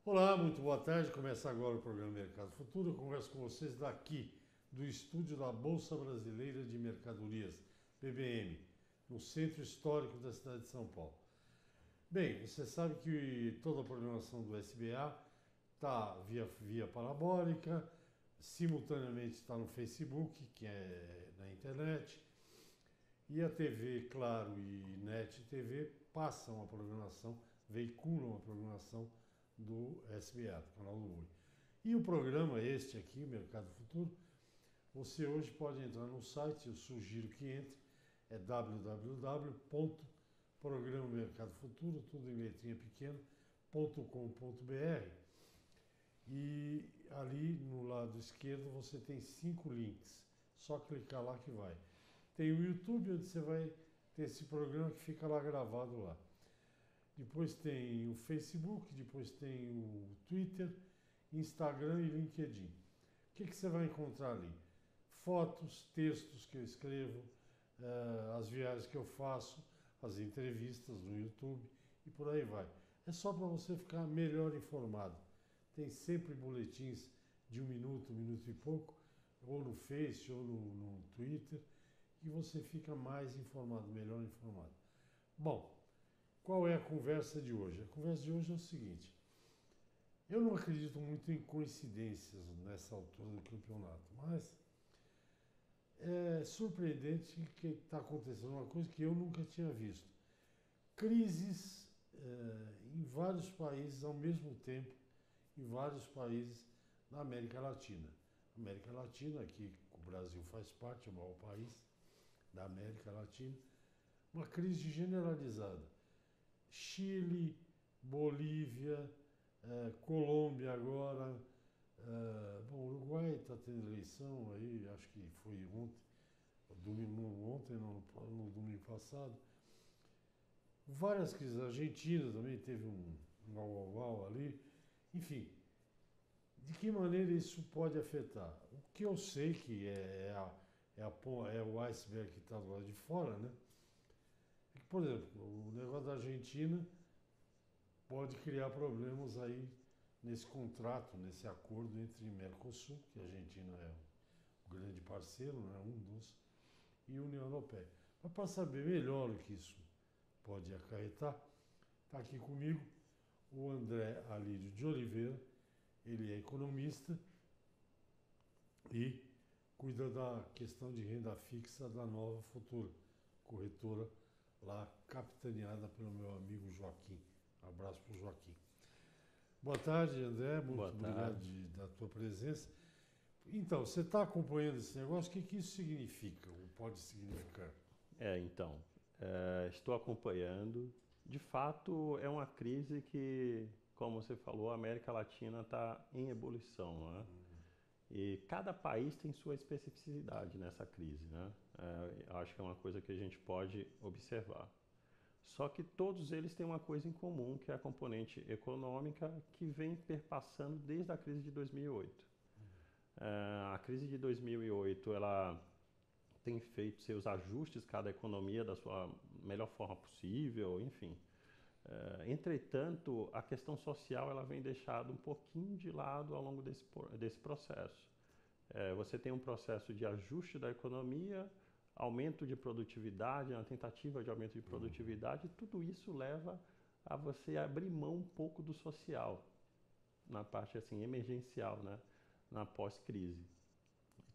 Olá, muito boa tarde. Começa agora o programa Mercado Futuro. Eu converso com vocês daqui, do estúdio da Bolsa Brasileira de Mercadorias, BBM, no centro histórico da cidade de São Paulo. Bem, você sabe que toda a programação do SBA está via parabólica, simultaneamente está no Facebook, que é na internet, e a TV, Claro e NET TV passam a programação, veiculam a programação do SBA, do canal do Boi. E o programa este aqui, Mercado Futuro, você hoje pode entrar no site, eu sugiro que entre, é www.programamercadofuturo, tudo em letrinha pequena, .com.br, e ali no lado esquerdo você tem 5 links, só clicar lá que vai. Tem o YouTube, onde você vai ter esse programa que fica lá gravado lá. Depois tem o Facebook, depois tem o Twitter, Instagram e LinkedIn. O que você vai encontrar ali? Fotos, textos que eu escrevo, as viagens que eu faço, as entrevistas no YouTube e por aí vai. É só para você ficar melhor informado. Tem sempre boletins de um minuto e pouco, ou no Face ou no Twitter, e você fica mais informado, melhor informado. Bom, qual é a conversa de hoje? A conversa de hoje é o seguinte: eu não acredito muito em coincidências nessa altura do campeonato, mas é surpreendente que está acontecendo uma coisa que eu nunca tinha visto. Crises em vários países ao mesmo tempo, em vários países da América Latina. América Latina, aqui o Brasil faz parte, é o maior país da América Latina, uma crise generalizada. Chile, Bolívia, Colômbia agora, bom, o Uruguai está tendo eleição aí, acho que foi ontem, ontem não, no domingo passado. Várias crises, a Argentina também teve um au ali, enfim, de que maneira isso pode afetar? O que eu sei que é o iceberg que está do lado de fora, né? É que, por exemplo, o negócio da Argentina pode criar problemas aí nesse contrato, nesse acordo entre Mercosul, que a Argentina é o grande parceiro, né, um dos, e União Europeia. Mas para saber melhor o que isso pode acarretar, está aqui comigo o André Alídio de Oliveira. Ele é economista e cuida da questão de renda fixa da Nova Futura, corretora lá capitaneada pelo meu amigo Joaquim. Um abraço para o Joaquim. Boa tarde, André. Boa Muito obrigado tarde. da tua presença. Então, você está acompanhando esse negócio? O que isso significa, ou pode significar? Estou acompanhando. De fato, é uma crise que, como você falou, a América Latina está em ebulição, né? E cada país tem sua especificidade nessa crise, né? Acho que é uma coisa que a gente pode observar. Só que todos eles têm uma coisa em comum, que é a componente econômica que vem perpassando desde a crise de 2008. A crise de 2008, ela tem feito seus ajustes, cada economia da sua melhor forma possível, enfim. Entretanto, a questão social ela vem deixada um pouquinho de lado ao longo desse processo. Você tem um processo de ajuste da economia, aumento de produtividade, uma tentativa de aumento de produtividade, e tudo isso leva a você abrir mão um pouco do social, na parte assim emergencial, né? Na pós-crise.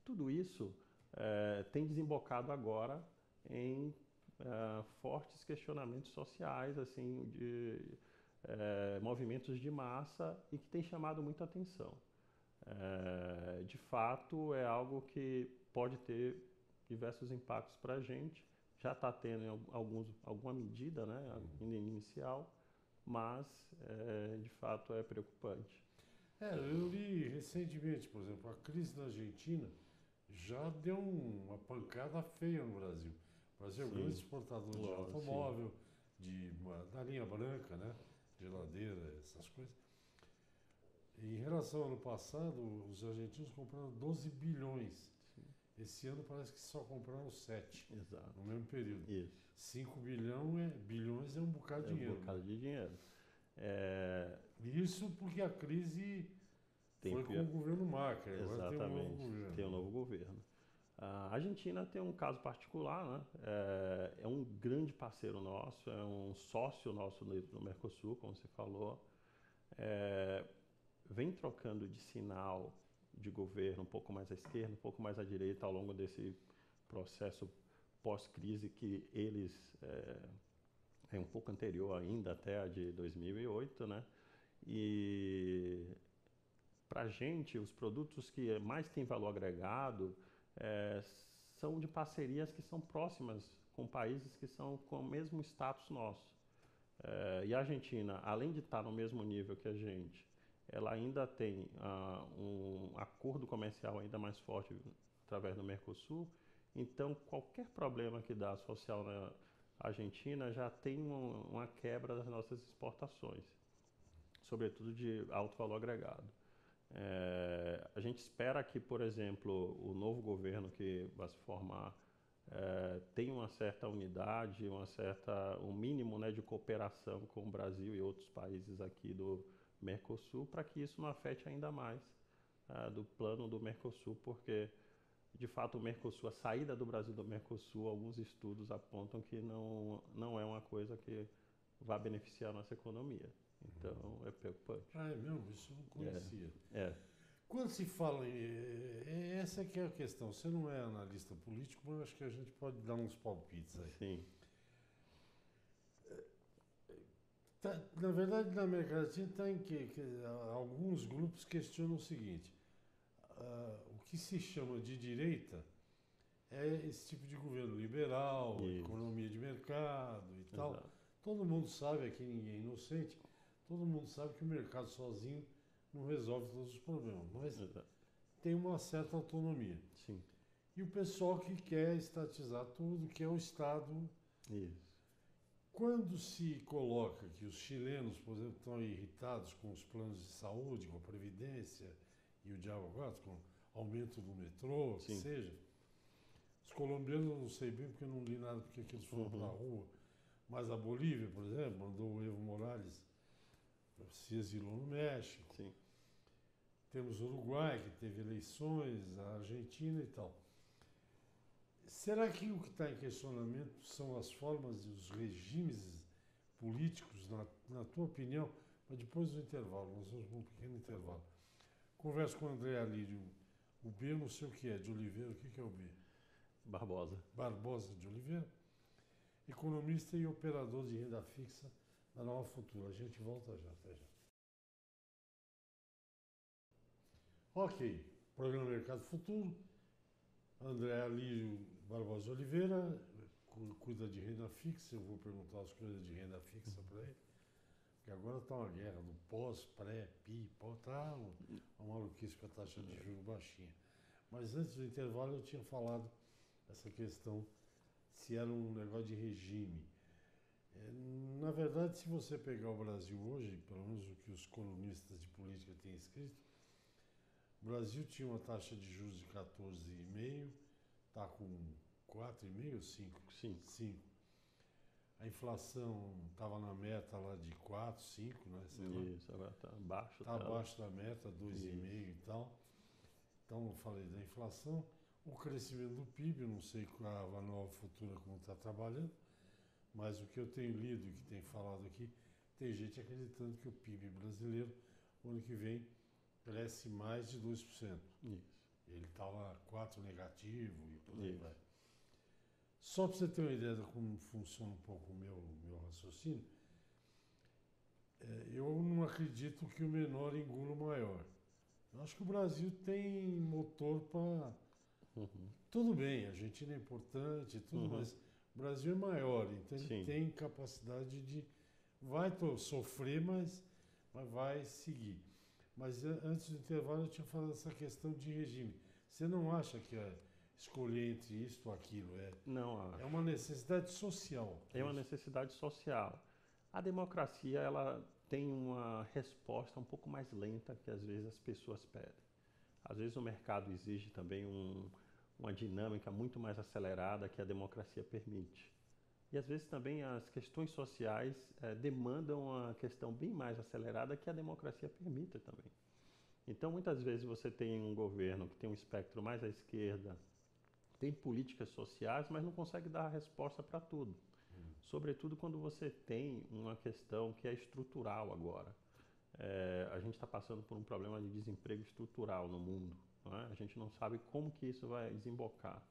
Tudo isso tem desembocado agora em fortes questionamentos sociais, assim, de movimentos de massa e que tem chamado muita atenção. De fato, é algo que pode ter diversos impactos para a gente. Já está tendo em alguma medida, né, ainda inicial, mas de fato é preocupante. Eu li recentemente, por exemplo, a crise na Argentina já deu uma pancada feia no Brasil. O Brasil é um grande Sim, exportador de sim, automóvel, da linha branca, né? Geladeira, essas coisas. Em relação ao ano passado, os argentinos compraram 12 bilhões. sim, Esse ano parece que só compraram 7 no exato. mesmo período. Isso. 5 bilhões é um bocado É de um dinheiro, né? bocado de dinheiro. Isso porque a crise foi com o governo Macri, agora tem um novo governo. Tem um novo governo. A Argentina tem um caso particular, né? É um grande parceiro nosso, é um sócio nosso no Mercosul, como você falou. Vem trocando de sinal de governo um pouco mais à esquerda, um pouco mais à direita ao longo desse processo pós-crise que eles é um pouco anterior ainda até a de 2008, né? E para a gente, os produtos que mais têm valor agregado são de parcerias que são próximas com países que são com o mesmo status nosso. E a Argentina, além de estar no mesmo nível que a gente, ela ainda tem um acordo comercial ainda mais forte através do Mercosul. Então, qualquer problema que dá social na Argentina já tem uma quebra das nossas exportações, sobretudo de alto valor agregado. A gente espera que, por exemplo, o novo governo que vai se formar tenha uma certa unidade, um mínimo, né, de cooperação com o Brasil e outros países aqui do Mercosul, para que isso não afete ainda mais do plano do Mercosul, porque, de fato, o Mercosul, a saída do Brasil do Mercosul, alguns estudos apontam que não é uma coisa que vai beneficiar a nossa economia. Então, é preocupante. É mesmo? Isso eu não conhecia. É. Quando se fala em... Essa que é a questão. Você não é analista político, mas eu acho que a gente pode dar uns palpites aí. Sim. Na verdade, na América Latina tem que alguns grupos questionam o seguinte: o que se chama de direita é esse tipo de governo liberal, economia de mercado e tal. Exato. Todo mundo sabe, aqui ninguém é inocente, todo mundo sabe que o mercado sozinho não resolve todos os problemas, mas tem uma certa autonomia. Sim. E o pessoal que quer estatizar tudo, que é o Estado. Isso. Quando se coloca que os chilenos, por exemplo, estão irritados com os planos de saúde, com a Previdência e o diabo quatro, com aumento do metrô, o que seja, os colombianos eu não sei bem porque eu não li nada porque eles foram para a rua, mas a Bolívia, por exemplo, mandou o Evo Morales, se exilou no México. Sim. Temos o Uruguai, que teve eleições, a Argentina e tal. Será que o que está em questionamento são as formas e os regimes políticos, na tua opinião? Mas depois do intervalo, nós vamos para um pequeno intervalo. Converso com o André Alírio. O B, eu não sei o que é, de Oliveira. O que é o B? Barbosa. Barbosa de Oliveira. Economista e operador de renda fixa da Nova Futura. A gente volta já, até já. Ok, programa Mercado Futuro. André Alírio Barbosa de Oliveira cuida de renda fixa. Eu vou perguntar as coisas de renda fixa para ele. Porque agora está uma guerra do pós, pré, pi, está uma maluquice com a taxa de juros baixinha. Mas antes do intervalo eu tinha falado essa questão se era um negócio de regime. Na verdade, se você pegar o Brasil hoje, pelo menos o que os colunistas de política têm escrito, o Brasil tinha uma taxa de juros de 14,5%, está com 4,5% ou 5%? 5%. A inflação estava na meta lá de 4%, 5%, né? Isso, agora está abaixo. Está abaixo da meta, 2,5% e tal. Então, eu falei da inflação. O crescimento do PIB, eu não sei a Nova Futura como está trabalhando, mas o que eu tenho lido e que tem falado aqui, tem gente acreditando que o PIB brasileiro, o ano que vem, cresce mais de 2%. Isso. Ele estava 4% negativo e por aí vai. Só para você ter uma ideia de como funciona um pouco o meu raciocínio, eu não acredito que o menor engula o maior. Eu acho que o Brasil tem motor para... Tudo bem, a Argentina é importante, mas o Brasil é maior, então ele tem capacidade de... Vai sofrer, mas vai seguir. Mas antes do intervalo eu tinha falado dessa questão de regime. Você não acha que escolher entre isto ou aquilo Não acho. É uma necessidade social? É uma necessidade social. A democracia, ela tem uma resposta um pouco mais lenta que às vezes as pessoas pedem. Às vezes o mercado exige também uma dinâmica muito mais acelerada que a democracia permite. E às vezes também as questões sociais demandam uma questão bem mais acelerada que a democracia permita também. Então, muitas vezes você tem um governo que tem um espectro mais à esquerda, tem políticas sociais, mas não consegue dar a resposta para tudo. Sobretudo quando você tem uma questão que é estrutural agora. A gente está passando por um problema de desemprego estrutural no mundo. Não é? A gente não sabe como que isso vai desembocar.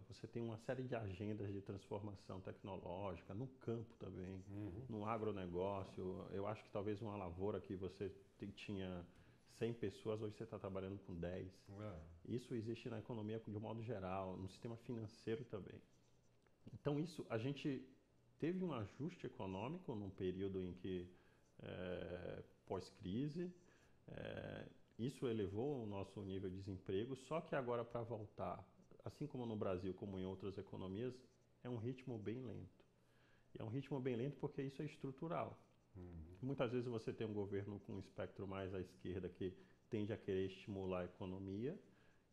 Você tem uma série de agendas de transformação tecnológica, no campo também, no agronegócio. Eu acho que talvez uma lavoura que você tinha 100 pessoas, hoje você está trabalhando com 10. Isso existe na economia de um modo geral, no sistema financeiro também. Então isso, a gente teve um ajuste econômico num período em que, pós-crise, isso elevou o nosso nível de desemprego, só que agora para voltar, assim como no Brasil, como em outras economias, é um ritmo bem lento. E é um ritmo bem lento porque isso é estrutural. Muitas vezes você tem um governo com um espectro mais à esquerda que tende a querer estimular a economia,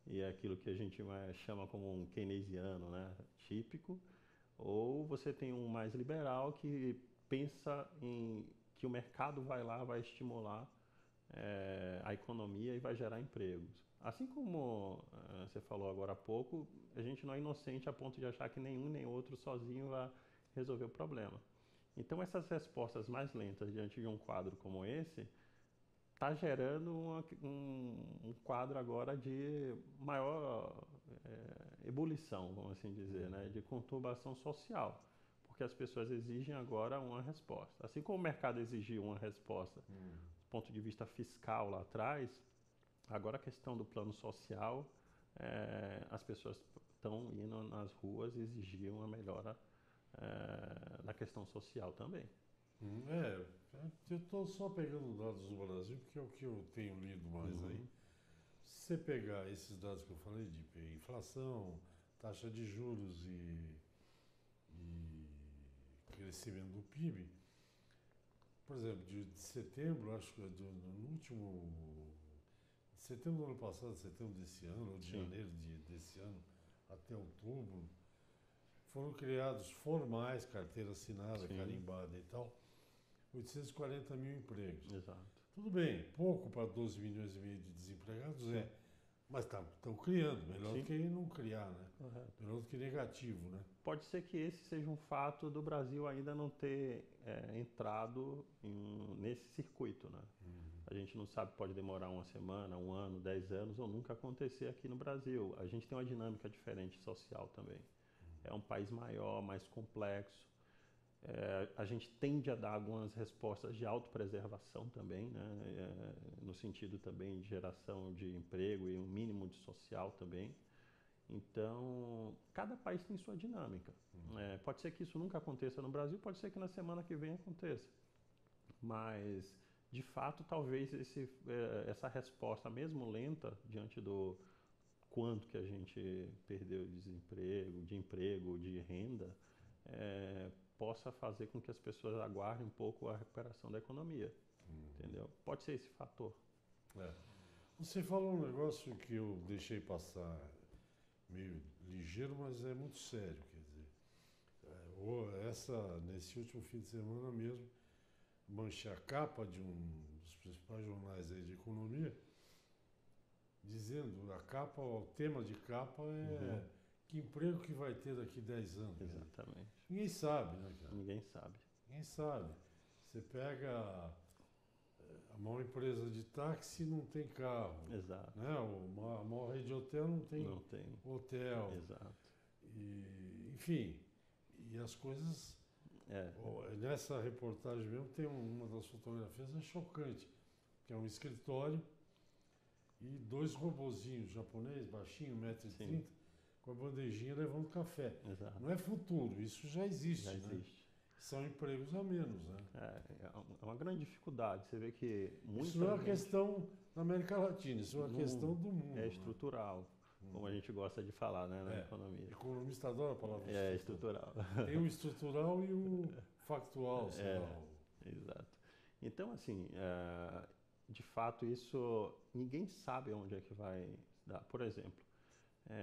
e é aquilo que a gente chama como um keynesiano, né, típico, ou você tem um mais liberal que pensa em que o mercado vai lá, vai estimular a economia e vai gerar empregos. Assim como você falou agora há pouco, a gente não é inocente a ponto de achar que nenhum nem outro sozinho vai resolver o problema. Então essas respostas mais lentas diante de um quadro como esse está gerando um quadro agora de maior ebulição, vamos assim dizer, né? De conturbação social, porque as pessoas exigem agora uma resposta. Assim como o mercado exigiu uma resposta do ponto de vista fiscal lá atrás, agora a questão do plano social, as pessoas estão indo nas ruas e exigir uma melhora da questão social também. Eu estou só pegando dados do Brasil, porque é o que eu tenho lido mais aí. Se você pegar esses dados que eu falei, de inflação, taxa de juros e crescimento do PIB, por exemplo, de setembro, acho que no último. De setembro do ano passado, setembro desse ano, ou de janeiro desse ano, até outubro, foram criados formais, carteira assinada, carimbada e tal, 840 mil empregos. Exato. Tudo bem, pouco para 12 milhões e meio de desempregados mas estão criando, melhor do que não criar, né? Correto. Melhor do que negativo, né? Pode ser que esse seja um fato do Brasil ainda não ter entrado nesse circuito, né? A gente não sabe, pode demorar uma semana, um ano, 10 anos, ou nunca acontecer aqui no Brasil. A gente tem uma dinâmica diferente social também. É um país maior, mais complexo. A gente tende a dar algumas respostas de autopreservação também, né? No sentido também de geração de emprego e um mínimo de social também. Então, cada país tem sua dinâmica. Pode ser que isso nunca aconteça no Brasil, pode ser que na semana que vem aconteça. Mas, de fato, talvez essa resposta, mesmo lenta, diante do quanto que a gente perdeu de desemprego, de emprego, de renda, possa fazer com que as pessoas aguardem um pouco a recuperação da economia. Entendeu? Pode ser esse fator. Você falou um negócio que eu deixei passar meio ligeiro, mas é muito sério. Quer dizer, nesse último fim de semana mesmo, manchei a capa de um dos principais jornais aí de economia, dizendo, o tema de capa é que emprego que vai ter daqui 10 anos. Exatamente. Ninguém sabe, né, cara? Ninguém sabe. Ninguém sabe. Você pega a maior empresa de táxi, não tem carro. Exato. Né? A maior rede de hotel não tem hotel. Exato. Enfim, e as coisas... Nessa reportagem mesmo tem uma das fotografias, é chocante, que é um escritório e 2 robozinhos japoneses, baixinho, 1,30 m, com a bandejinha levando café. Exato. Não é futuro, isso já existe. Já né? existe. São empregos a menos. Né? É uma grande dificuldade. Você vê que isso não é uma questão da América Latina, isso é uma questão do mundo. É estrutural, como a gente gosta de falar, né, na economia. Economista adora a palavra estrutural. Tem o estrutural e o factual. Exato. Então, assim, de fato, isso ninguém sabe onde é que vai dar. Por exemplo,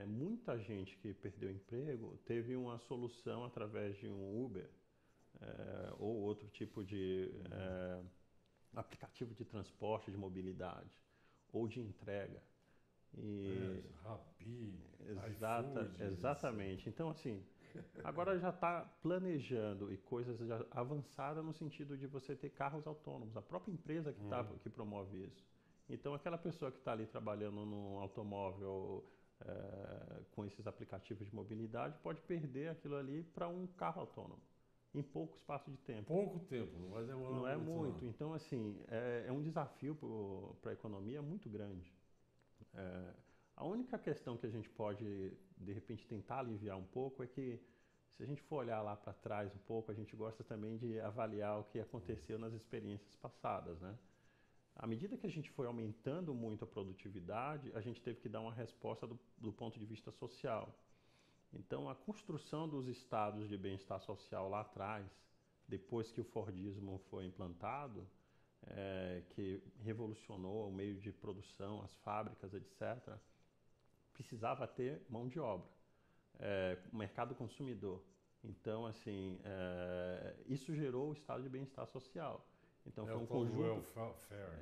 muita gente que perdeu emprego teve uma solução através de um Uber ou outro tipo de aplicativo de transporte, de mobilidade ou de entrega. Rappi, iFood. Exatamente. Então, assim, agora já está planejando e coisas já avançadas no sentido de você ter carros autônomos. A própria empresa que promove isso. Então, aquela pessoa que está ali trabalhando num automóvel com esses aplicativos de mobilidade pode perder aquilo ali para um carro autônomo em pouco espaço de tempo. Pouco tempo, não vai demorar muito. Não é muito. Então, assim, é um desafio para a economia muito grande. A única questão que a gente pode, de repente, tentar aliviar um pouco é que, se a gente for olhar lá para trás um pouco, a gente gosta também de avaliar o que aconteceu nas experiências passadas, né? À medida que a gente foi aumentando muito a produtividade, a gente teve que dar uma resposta do ponto de vista social. Então, a construção dos estados de bem-estar social lá atrás, depois que o Fordismo foi implantado, que revolucionou o meio de produção, as fábricas, etc., precisava ter mão de obra, mercado consumidor. Então, assim, isso gerou o estado de bem-estar social. Então, foi um conjunto,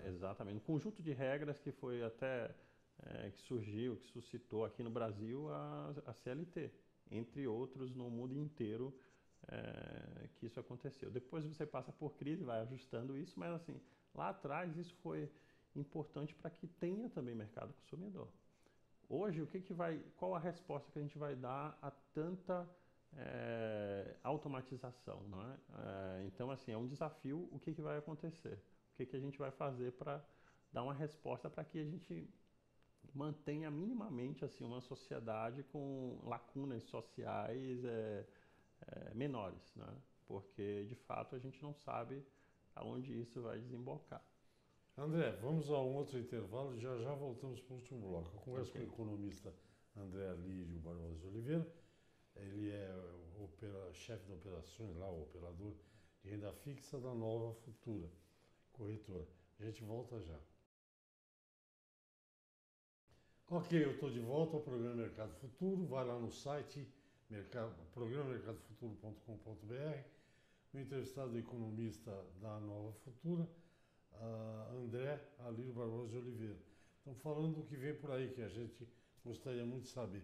exatamente, um conjunto de regras que foi até que surgiu, que suscitou aqui no Brasil a CLT, entre outros no mundo inteiro que isso aconteceu. Depois você passa por crise, vai ajustando isso, mas assim, lá atrás isso foi importante para que tenha também mercado consumidor. Hoje, qual a resposta que a gente vai dar a tanta automatização, não é? Então, assim, é um desafio o que vai acontecer, o que a gente vai fazer para dar uma resposta para que a gente mantenha minimamente assim, uma sociedade com lacunas sociais menores, né? Porque, de fato, a gente não sabe aonde isso vai desembocar. André, vamos a um outro intervalo e já voltamos para o último bloco. Eu converso com o economista André Lírio Barbosa de Oliveira. Ele é o chefe de operações, lá, o operador de renda fixa da Nova Futura, corretora. A gente volta já. Ok, eu estou de volta ao programa Mercado Futuro. Vai lá no site programamercadofuturo.com.br. O entrevistado é o economista da Nova Futura, André Alírio Barbosa de Oliveira. Estamos falando do que vem por aí, que a gente gostaria muito de saber.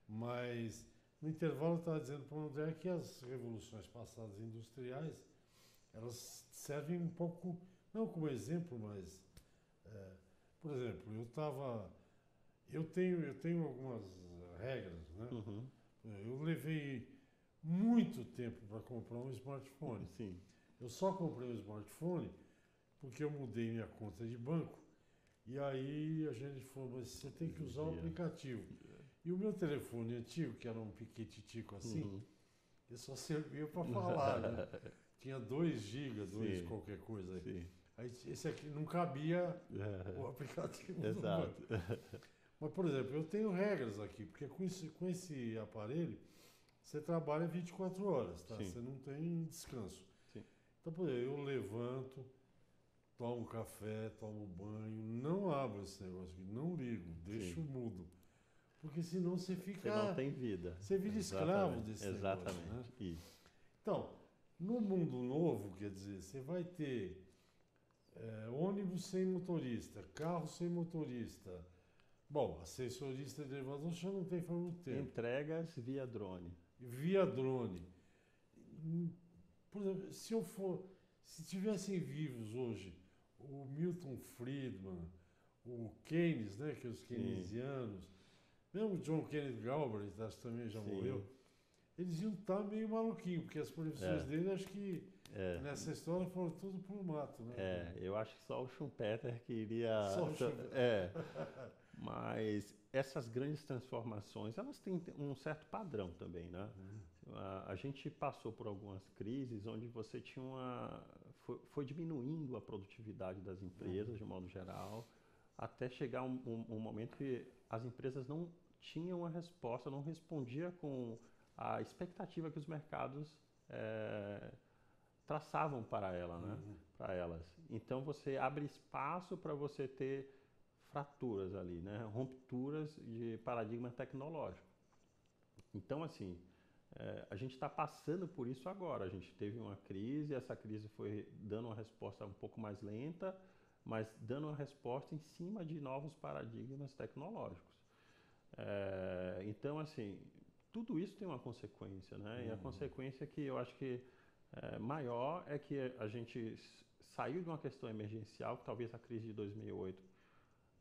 Mas no intervalo eu estava dizendo para o André que as revoluções passadas industriais, elas servem um pouco, não como exemplo, mas, por exemplo, eu tenho algumas regras, né? Uhum. Eu levei muito tempo para comprar um smartphone. Sim. Eu só comprei um smartphone porque eu mudei minha conta de banco e aí a gente falou, mas você tem que usar o aplicativo. E o meu telefone antigo, que era um piquititico assim, ele só servia para falar, né? Tinha 2 GB, 2 qualquer coisa aí. Sim. Aí esse aqui não cabia o aplicativo do banco. Mas, por exemplo, eu tenho regras aqui, porque com esse aparelho você trabalha 24 horas, tá? Você não tem descanso. Sim. Então, por exemplo, eu levanto, tomo café, tomo banho, não abro esse negócio aqui, não ligo, deixo mudo. Porque senão você fica... Você não tem vida. Você vira escravo desse negócio, né? Isso. Então, no mundo novo, quer dizer, você vai ter ônibus sem motorista, carro sem motorista. Bom, assessorista de elevador já não tem faz muito tempo. Entregas via drone. Via drone. Por exemplo, se tivessem vivos hoje o Milton Friedman, o Keynes, né, que é os keynesianos, mesmo o John Kenneth Galbraith, acho que também já morreu, eles iam estar meio maluquinhos, porque as previsões dele, acho que nessa história foram tudo pro mato, né? Eu acho que só o Schumpeter que iria... Só o Schumpeter. Mas essas grandes transformações, elas têm um certo padrão também, né? A gente passou por algumas crises onde você tinha foi diminuindo a produtividade das empresas, de modo geral, até chegar um momento que as empresas não tinham a resposta, não respondia com a expectativa que os mercados traçavam para ela, né? Para elas. Então você abre espaço para você ter fraturas ali, né? Rupturas de paradigma tecnológico. Então, assim, a gente está passando por isso agora. A gente teve uma crise, essa crise foi dando uma resposta um pouco mais lenta, mas dando uma resposta em cima de novos paradigmas tecnológicos. Então, assim, tudo isso tem uma consequência, né? E a consequência que eu acho que maior é que a gente saiu de uma questão emergencial, que talvez a crise de 2008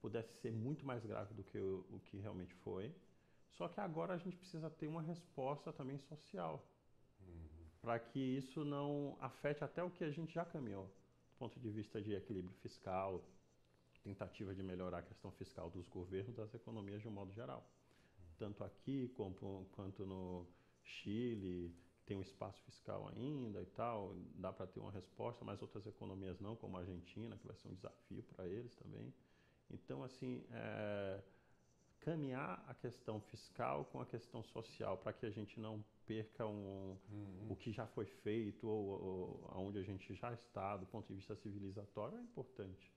pudesse ser muito mais grave do que o que realmente foi. Só que agora a gente precisa ter uma resposta também social, para que isso não afete até o que a gente já caminhou, do ponto de vista de equilíbrio fiscal, tentativa de melhorar a questão fiscal dos governos, das economias de um modo geral. Tanto aqui quanto no Chile, tem um espaço fiscal ainda e tal, dá para ter uma resposta, mas outras economias não, como a Argentina, que vai ser um desafio para eles também. Então, assim, caminhar a questão fiscal com a questão social, para que a gente não perca o que já foi feito ou aonde a gente já está, do ponto de vista civilizatório, é importante.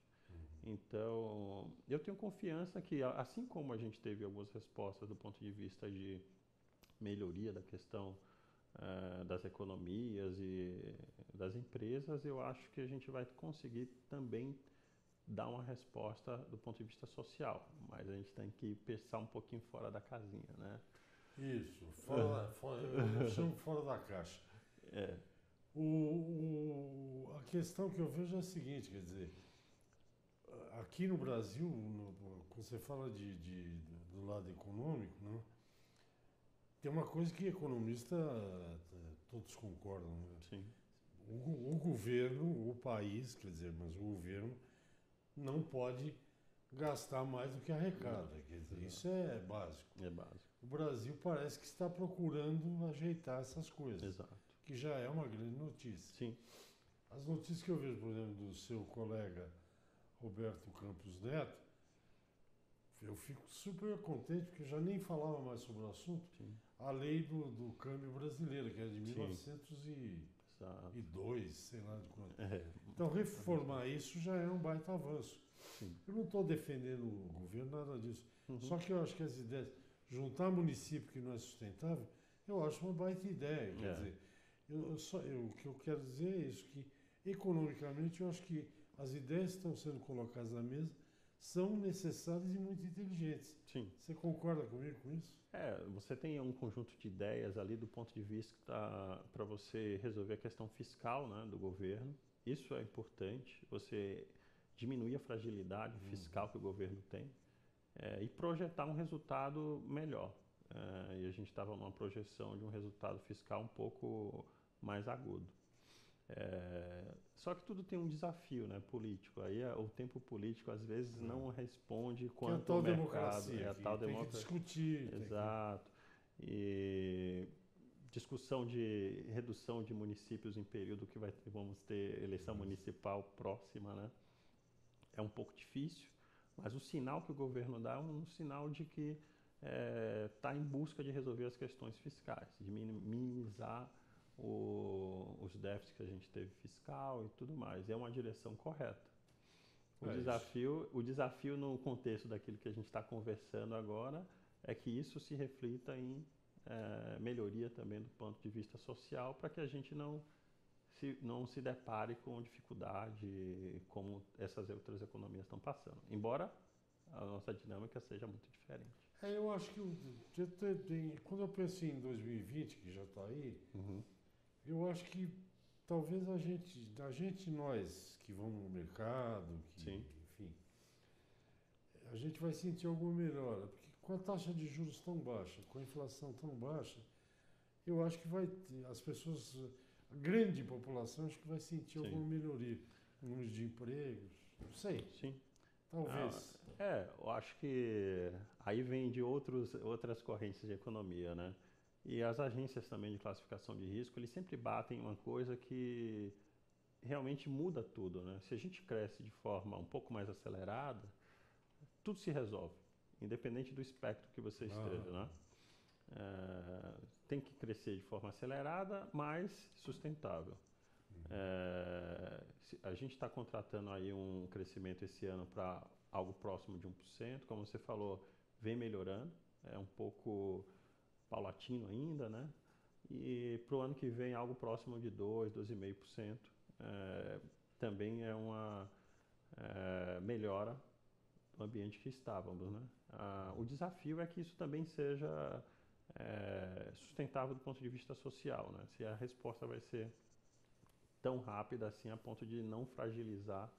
Então, eu tenho confiança que, assim como a gente teve algumas respostas do ponto de vista de melhoria da questão das economias e das empresas, eu acho que a gente vai conseguir também dar uma resposta do ponto de vista social, mas a gente tem que pensar um pouquinho fora da casinha, né? Isso, eu chamo fora da caixa. A questão que eu vejo é a seguinte, quer dizer, aqui no Brasil, quando você fala do lado econômico, né, tem uma coisa que economista todos concordam, né? Sim. O governo, o país, quer dizer, mas o governo não pode gastar mais do que arrecada. Quer dizer, isso é básico. É básico. O Brasil parece que está procurando ajeitar essas coisas. Exato. Que já é uma grande notícia. Sim. As notícias que eu vejo, por exemplo, do seu colega Roberto Campos Neto, eu fico super contente, porque eu já nem falava mais sobre o assunto. Sim. A lei do câmbio brasileiro, que é de 1902, sei lá de quanto. Então, reformar isso já é um baita avanço. Sim. Eu não estou defendendo o governo, nada disso. Só que eu acho que as ideias, juntar município que não é sustentável, eu acho uma baita ideia. Quer dizer, o que eu quero dizer é isso, que economicamente eu acho que as ideias que estão sendo colocadas na mesa são necessárias e muito inteligentes. Sim. Você concorda comigo com isso? Você tem um conjunto de ideias ali do ponto de vista para você resolver a questão fiscal, né, do governo. Isso é importante, você diminuir a fragilidade fiscal que o governo tem e projetar um resultado melhor. E a gente estava numa projeção de um resultado fiscal um pouco mais agudo. Só que tudo tem um desafio, né, político. Aí o tempo político às vezes não responde quanto o mercado. Democracia, A tal tem democracia. que discutir. Exato. E discussão de redução de municípios em período que vamos ter eleição municipal próxima, né? É um pouco difícil, mas o sinal que o governo dá é um sinal de que está em busca de resolver as questões fiscais, de minimizar os déficits que a gente teve fiscal e tudo mais. É uma direção correta. O desafio no contexto daquilo que a gente está conversando agora é que isso se reflita em melhoria também do ponto de vista social, para que a gente não se depare com dificuldade como essas outras economias estão passando. Embora a nossa dinâmica seja muito diferente. Eu acho que quando eu penso em 2020, que já está aí, eu acho que talvez nós que vamos no mercado, enfim, a gente vai sentir alguma melhora. Porque com a taxa de juros tão baixa, com a inflação tão baixa, eu acho que as pessoas, a grande população, acho que vai sentir alguma melhoria. Número de empregos, não sei. Sim. Talvez. Eu acho que aí vem de outras correntes de economia, né? E as agências também de classificação de risco, eles sempre batem uma coisa que realmente muda tudo, né? Se a gente cresce de forma um pouco mais acelerada, tudo se resolve, independente do espectro que você esteja, né? Tem que crescer de forma acelerada, mas sustentável. A gente está contratando aí um crescimento esse ano para algo próximo de 1%, como você falou, vem melhorando, é um pouco paulatino ainda, né? E para o ano que vem algo próximo de 2,5%, também é uma melhora do ambiente que estávamos, né? O desafio é que isso também seja sustentável do ponto de vista social, né? Se a resposta vai ser tão rápida assim a ponto de não fragilizar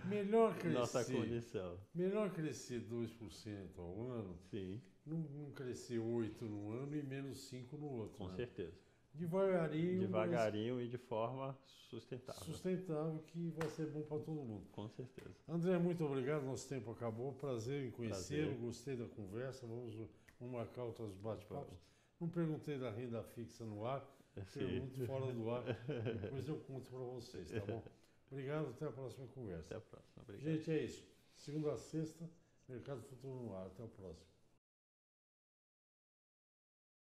Melhor nossa crescer, condição. melhor crescer 2% ao ano, Sim, não crescer 8% no ano e menos 5% no outro. com né? certeza. Devagarinho, Devagarinho e de forma sustentável. sustentável, que vai ser bom para todo mundo. Com certeza. André, muito obrigado, nosso tempo acabou. Prazer em conhecê-lo, Prazer. gostei da conversa. Vamos marcar outros bate-papos. Não perguntei da renda fixa no ar, pergunto fora do ar. Depois eu conto para vocês, tá bom? Obrigado, até a próxima conversa. Até a próxima. Obrigado. Gente, é isso. Segunda a sexta, Mercado Futuro no ar. Até o próximo.